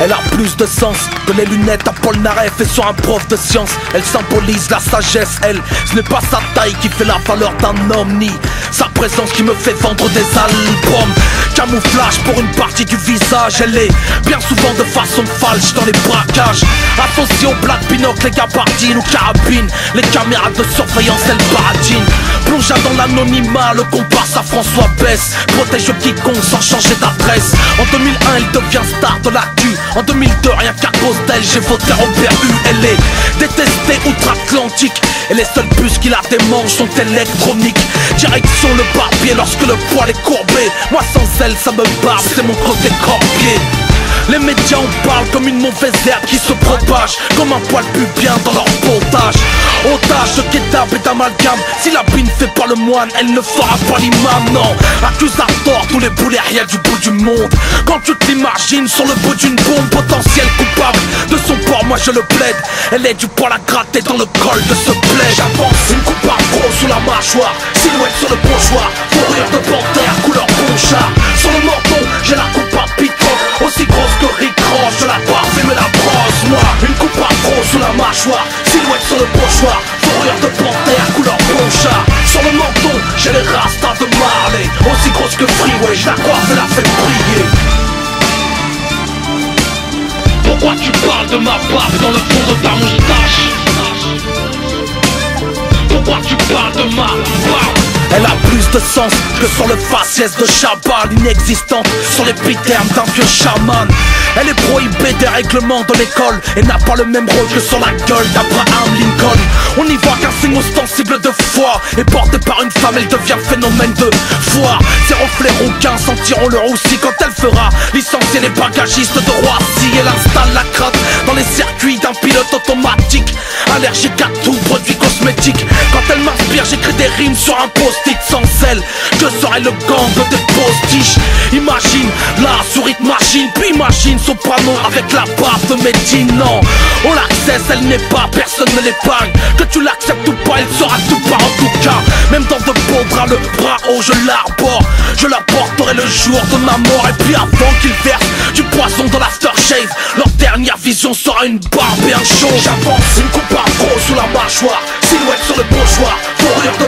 Elle a plus de sens que les lunettes à Paul Naref et sur un prof de science. Elle symbolise la sagesse, elle. Ce n'est pas sa taille qui fait la valeur d'un homme, ni sa présence qui me fait vendre des albums. Camouflage pour une partie du visage. Elle est bien souvent de façon falche dans les braquages. Associée aux blagues binocle, les gabardines ou carabines, les caméras de surveillance, elle baratine. Plongea dans l'anonymat, le comparse à François Besse. Protège quiconque sans changer d'adresse. En 2001, elle devient star de l'actu. En 2002, rien qu'à cause d'elle, j'ai voté Robert U. Elle est détestée outre-Atlantique, et les seules puces qui la démangent sont électroniques. Direction le barbier lorsque le poil est courbé. Moi sans elle, ça me barbe, c'est mon côté corpier. Les médias en parlent comme une mauvaise herbe qui se propage, comme un poil pubien dans leur potage. Otage de kidnap et d'amalgame, si la bine fait pas le moine, elle ne fera pas l'imam, non. Accuse à tort tous les boulets réels du bout du monde. Quand tu t'imagines sur le bout d'une bombe, potentiel coupable de son port, moi je le plaide. Elle est du poil à gratter dans le col de ce plaid. J'avance, une coupe à gros sous la mâchoire, silhouette sur le pochoir, fourrure de panthère, couleur ponchard. Sur le menton, j'ai la coupe à piton, aussi grosse que Rick Ross, je la barbe et me la brosse. Moi, une coupe à gros sous la mâchoire, silhouette sur le pochoir, fourrure de panthère, couleur ponchard. Sur le menton, j'ai les rastas de Marley, aussi grosse que Freeway, je la coiffe et la fais briller. Pourquoi tu parles de ma barbe dans le fond de ta moustache? Pourquoi tu parles de ma barbe? Elle a plus de sens que sur le faciès de Chabal, inexistante sur l'épitherme d'un vieux chaman. Elle est prohibée des règlements de l'école et n'a pas le même rôle que sur la gueule d'Abraham Lincoln. On n'y voit qu'un signe ostensible de foi, et portée par une femme, elle devient phénomène de foire. Ses reflets rouquins sentiront le roussi quand elle fera licencier les bagagistes de Roissy. Elle installe la crainte dans les circuits d'un pilote automatique, allergique à tout produit cosmétique. Quand elle m'inspire, j'écris des rimes sur un post-it. Sans elle, que serait le gang des postiches? Imagine la souris de machine, puis imagine soprano avec la barbe de Medine. Non, on l'accesse, elle n'est pas, personne ne l'épargne. Que tu l'acceptes ou pas, elle sera tout part en tout cas. Même dans de beaux draps, le bras haut, je l'arbore. Je la porterai le jour de ma mort. Et puis avant qu'ils versent du poison dans l'aftershave, leur dernière vision sera une barbe et un show. J'avance, une coupe à gros sous la mâchoire, silhouette sur le pochoir, fourrure de